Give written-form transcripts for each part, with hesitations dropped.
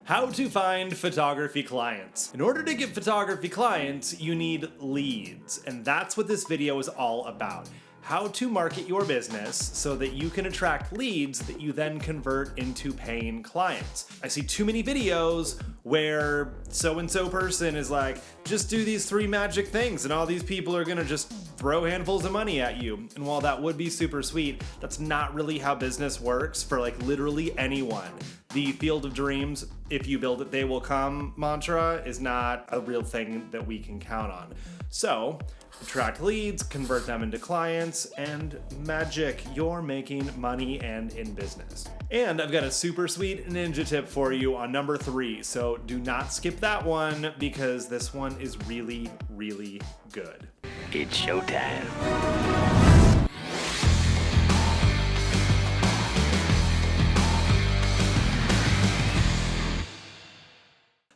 How to find photography clients. In order to get photography clients, you need leads, and that's what this video is all about. How to market your business so that you can attract leads that you then convert into paying clients. I see too many videos where so-and-so person is like, just do these 3 magic things and all these people are gonna just throw handfuls of money at you. And while that would be super sweet, that's not really how business works for like literally anyone. The field of dreams, if you build it, they will come mantra is not a real thing that we can count on. So, attract leads, convert them into clients, and magic, you're making money and in business. And I've got a super sweet ninja tip for you on number 3, so do not skip that one because this one is really, really good. It's showtime.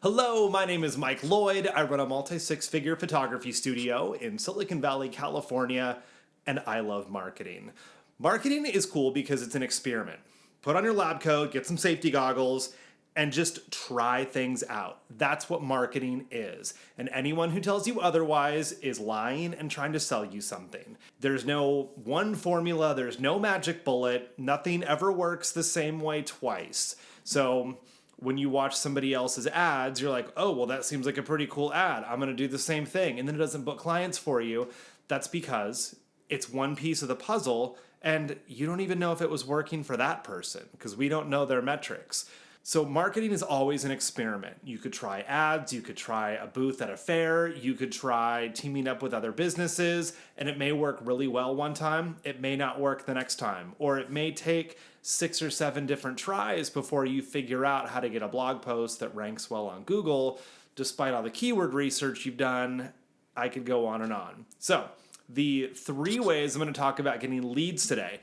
Hello, my name is Mike Lloyd. I run a multi-6-figure photography studio in Silicon Valley, California, and I love marketing. Marketing is cool because it's an experiment. Put on your lab coat, get some safety goggles, and just try things out. That's what marketing is. And anyone who tells you otherwise is lying and trying to sell you something. There's no one formula, there's no magic bullet, nothing ever works the same way twice. So when you watch somebody else's ads, you're like, oh, well, that seems like a pretty cool ad. I'm gonna do the same thing. And then it doesn't book clients for you. That's because it's one piece of the puzzle and you don't even know if it was working for that person because we don't know their metrics. So marketing is always an experiment. You could try ads, you could try a booth at a fair, you could try teaming up with other businesses, and it may work really well one time, it may not work the next time, or it may take 6 or 7 different tries before you figure out how to get a blog post that ranks well on Google. Despite all the keyword research you've done, I could go on and on. So the 3 ways I'm going to talk about getting leads today,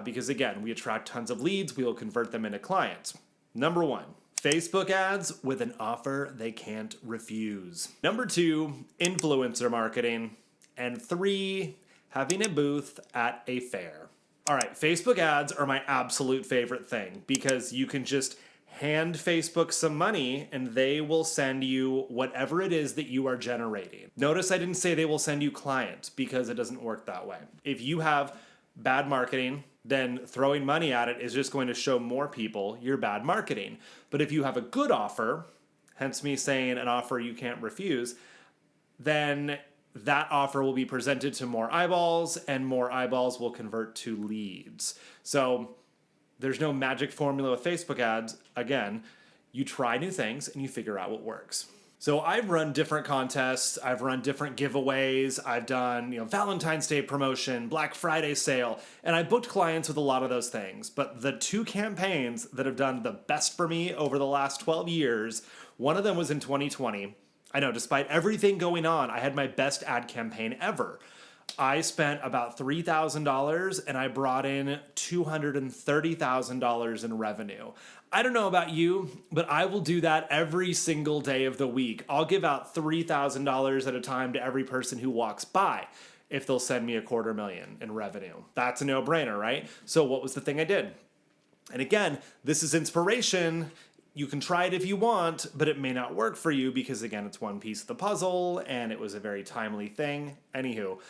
because again, we attract tons of leads, we will convert them into clients. Number 1, Facebook ads with an offer they can't refuse. Number 2, influencer marketing. And 3, having a booth at a fair. All right, Facebook ads are my absolute favorite thing because you can just hand Facebook some money and they will send you whatever it is that you are generating. Notice I didn't say they will send you clients because it doesn't work that way. If you have bad marketing, then throwing money at it is just going to show more people your bad marketing. But if you have a good offer, hence me saying an offer you can't refuse, then that offer will be presented to more eyeballs and more eyeballs will convert to leads. So there's no magic formula with Facebook ads. Again, you try new things and you figure out what works. So I've run different contests, I've run different giveaways, I've done Valentine's Day promotion, Black Friday sale, and I booked clients with a lot of those things. But the 2 campaigns that have done the best for me over the last 12 years, one of them was in 2020. I know, despite everything going on, I had my best ad campaign ever. I spent about $3,000 and I brought in $230,000 in revenue. I don't know about you, but I will do that every single day of the week. I'll give out $3,000 at a time to every person who walks by if they'll send me $250,000 in revenue. That's a no-brainer, right? So what was the thing I did? And again, this is inspiration. You can try it if you want, but it may not work for you because, again, it's one piece of the puzzle and it was a very timely thing. Anywho,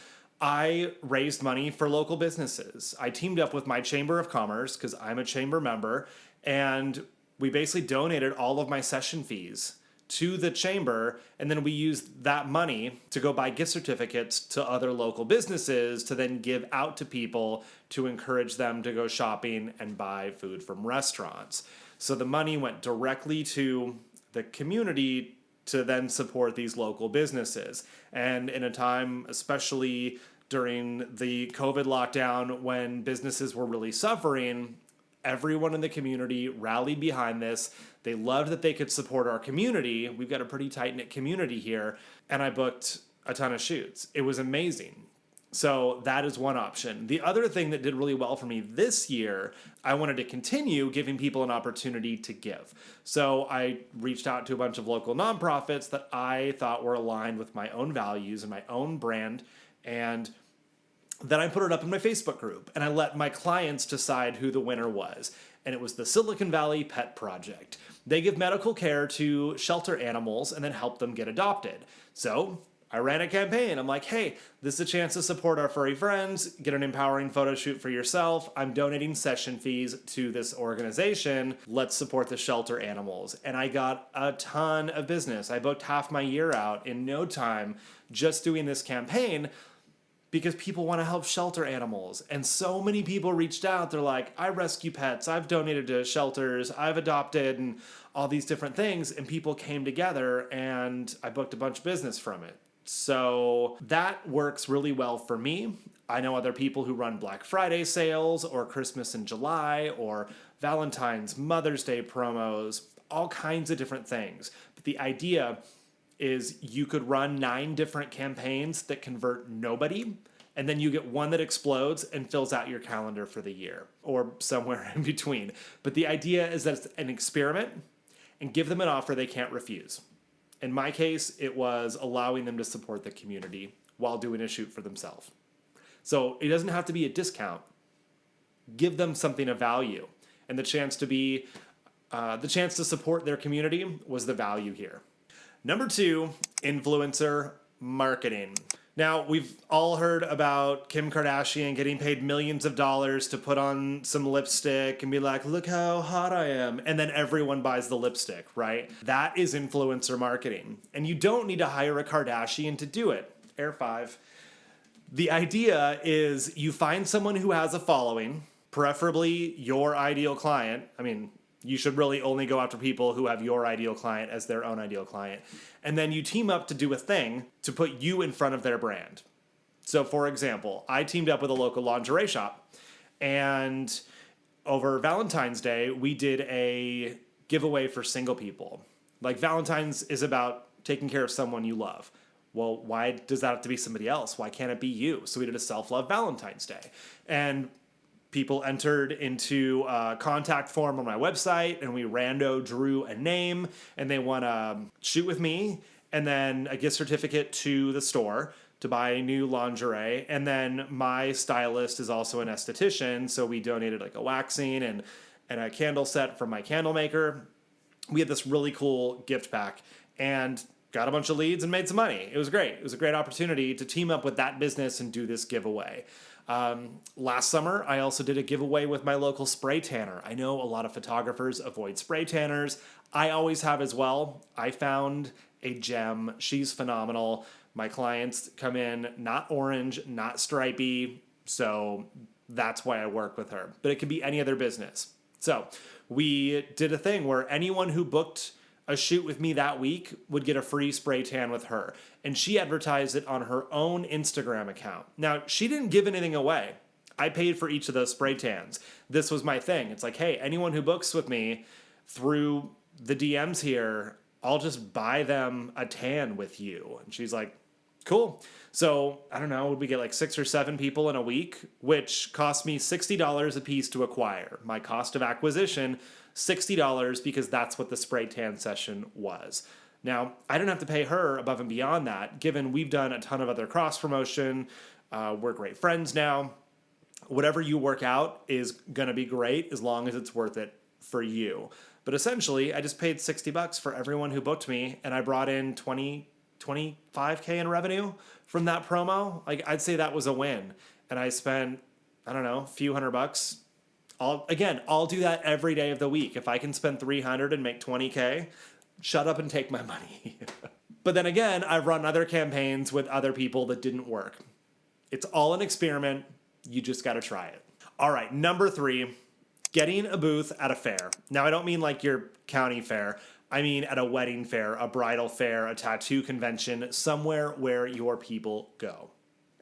I raised money for local businesses. I teamed up with my Chamber of Commerce because I'm a chamber member, and we basically donated all of my session fees to the chamber, and then we used that money to go buy gift certificates to other local businesses to then give out to people to encourage them to go shopping and buy food from restaurants. So the money went directly to the community to then support these local businesses. And in a time, especially during the COVID lockdown, when businesses were really suffering, everyone in the community rallied behind this. They loved that they could support our community. We've got a pretty tight-knit community here. And I booked a ton of shoots. It was amazing. So that is one option. The other thing that did really well for me this year, I wanted to continue giving people an opportunity to give. So I reached out to a bunch of local nonprofits that I thought were aligned with my own values and my own brand. And then I put it up in my Facebook group and I let my clients decide who the winner was. and it was the Silicon Valley Pet Project. They give medical care to shelter animals and then help them get adopted. So I ran a campaign. I'm like, hey, this is a chance to support our furry friends, get an empowering photo shoot for yourself. I'm donating session fees to this organization. Let's support the shelter animals. And I got a ton of business. I booked half my year out in no time just doing this campaign because people want to help shelter animals. And so many people reached out. They're like, I rescue pets. I've donated to shelters. I've adopted and all these different things. And people came together and I booked a bunch of business from it. So that works really well for me. I know other people who run Black Friday sales or Christmas in July or Valentine's, Mother's Day promos, all kinds of different things. But the idea is you could run 9 different campaigns that convert nobody, and then you get one that explodes and fills out your calendar for the year or somewhere in between. But the idea is that it's an experiment and give them an offer they can't refuse. In my case, it was allowing them to support the community while doing a shoot for themselves. So it doesn't have to be a discount. Give them something of value. And the chance to support their community was the value here. Number 2, influencer marketing. Now, we've all heard about Kim Kardashian getting paid millions of dollars to put on some lipstick and be like, look how hot I am. And then everyone buys the lipstick, right? That is influencer marketing. And you don't need to hire a Kardashian to do it. Air 5. The idea is you find someone who has a following, preferably your ideal client. I mean, you should really only go after people who have your ideal client as their own ideal client. And then you team up to do a thing to put you in front of their brand. So for example, I teamed up with a local lingerie shop, and over Valentine's Day, we did a giveaway for single people. Like Valentine's is about taking care of someone you love. Well, why does that have to be somebody else? Why can't it be you? So we did a self-love Valentine's Day. And people entered into a contact form on my website, and we rando drew a name, and they want to shoot with me, and then a gift certificate to the store to buy new lingerie. And then my stylist is also an esthetician, so we donated like a waxing and a candle set from my candle maker. We had this really cool gift pack and got a bunch of leads and made some money. It was great. It was a great opportunity to team up with that business and do this giveaway. Last summer, I also did a giveaway with my local spray tanner. I know a lot of photographers avoid spray tanners. I always have as well. I found a gem. She's phenomenal. My clients come in not orange, not stripy, so that's why I work with her. But it could be any other business. So we did a thing where anyone who booked a shoot with me that week would get a free spray tan with her. And she advertised it on her own Instagram account. Now, she didn't give anything away. I paid for each of those spray tans. This was my thing. It's like, hey, anyone who books with me through the DMs here, I'll just buy them a tan with you. And she's like, cool. So, I don't know, would we get like 6 or 7 people in a week, which cost me $60 a piece to acquire. My cost of acquisition, $60, because that's what the spray tan session was. Now, I didn't have to pay her above and beyond that, given we've done a ton of other cross promotion. We're great friends now. Whatever you work out is going to be great as long as it's worth it for you. But essentially, I just paid $60 for everyone who booked me, and I brought in 25K in revenue from that promo. Like, I'd say that was a win. And I spent, I don't know, a few $100. I'll do that every day of the week. If I can spend $300 and make $20K, shut up and take my money. But then again, I've run other campaigns with other people that didn't work. It's all an experiment. You just got to try it. All right, number 3, getting a booth at a fair. Now, I don't mean like your county fair. I mean at a wedding fair, a bridal fair, a tattoo convention, somewhere where your people go.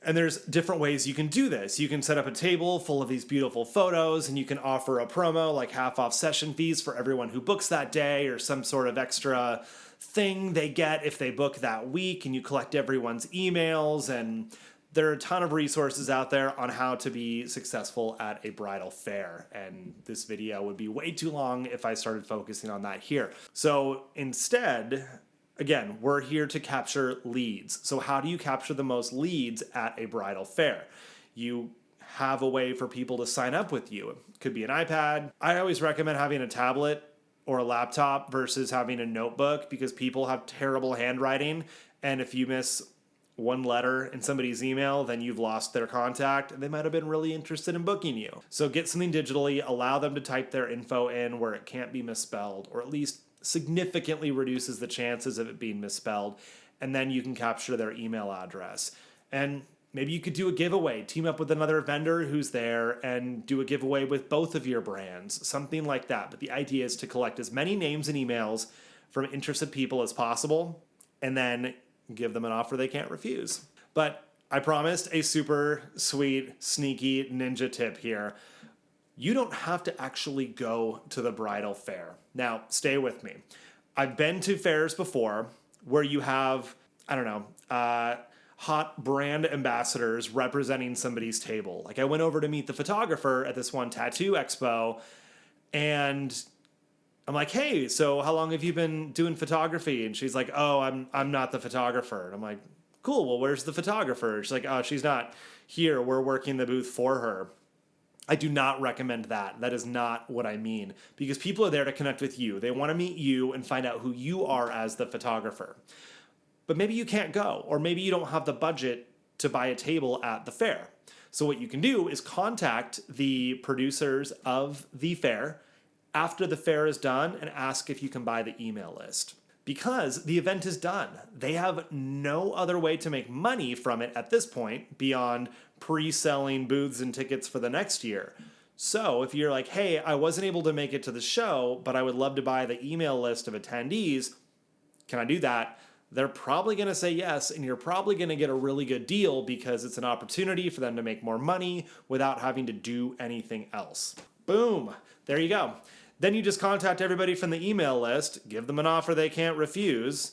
And there's different ways you can do this. You can set up a table full of these beautiful photos, and you can offer a promo like half off session fees for everyone who books that day, or some sort of extra thing they get if they book that week, and you collect everyone's emails. And there are a ton of resources out there on how to be successful at a bridal fair. And this video would be way too long if I started focusing on that here. So instead, again, we're here to capture leads. So how do you capture the most leads at a bridal fair? You have a way for people to sign up with you. Could be an iPad. I always recommend having a tablet or a laptop versus having a notebook because people have terrible handwriting. And if you miss one letter in somebody's email, then you've lost their contact and they might have been really interested in booking you. So get something digitally, allow them to type their info in where it can't be misspelled, or at least significantly reduces the chances of it being misspelled. And then you can capture their email address. And maybe you could do a giveaway, team up with another vendor who's there and do a giveaway with both of your brands, something like that. But the idea is to collect as many names and emails from interested people as possible and then give them an offer they can't refuse. But I promised a super sweet, sneaky ninja tip here. You don't have to actually go to the bridal fair. Now, stay with me. I've been to fairs before where you have, hot brand ambassadors representing somebody's table. Like I went over to meet the photographer at this one tattoo expo and I'm like, hey, so how long have you been doing photography? And she's like, oh, I'm not the photographer. And I'm like, cool, well, where's the photographer? She's like, oh, she's not here. We're working the booth for her. I do not recommend that. That is not what I mean. Because people are there to connect with you. They want to meet you and find out who you are as the photographer. But maybe you can't go, or maybe you don't have the budget to buy a table at the fair. So what you can do is contact the producers of the fair after the fair is done and ask if you can buy the email list. Because the event is done. They have no other way to make money from it at this point beyond pre-selling booths and tickets for the next year. So if you're like, hey, I wasn't able to make it to the show, but I would love to buy the email list of attendees, can I do that? They're probably going to say yes, and you're probably going to get a really good deal because it's an opportunity for them to make more money without having to do anything else. Boom. There you go. Then you just contact everybody from the email list, give them an offer they can't refuse,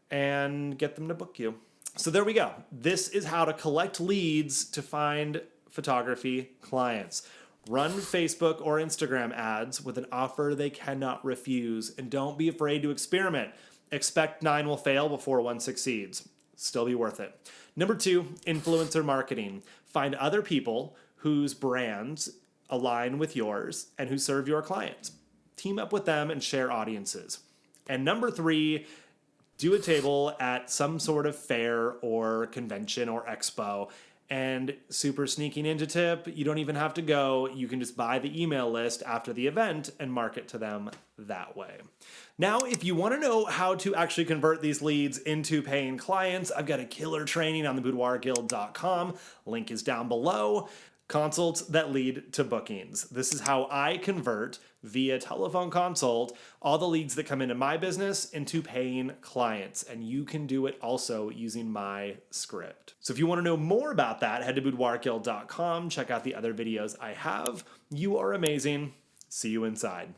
and get them to book you. So there we go. This is how to collect leads to find photography clients. Run Facebook or Instagram ads with an offer they cannot refuse, and don't be afraid to experiment. Expect 9 will fail before 1 succeeds. Still be worth it. Number 2, influencer marketing. Find other people whose brands align with yours and who serve your clients. Team up with them and share audiences. And number 3, do a table at some sort of fair or convention or expo. And super sneaky ninja tip, you don't even have to go. You can just buy the email list after the event and market to them that way. Now, if you want to know how to actually convert these leads into paying clients, I've got a killer training on theboudoirguild.com. Link is down below. Consults that lead to bookings. This is how I convert via telephone consult all the leads that come into my business into paying clients. And you can do it also using my script. So if you want to know more about that, head to boudoirguild.com. Check out the other videos I have. You are amazing. See you inside.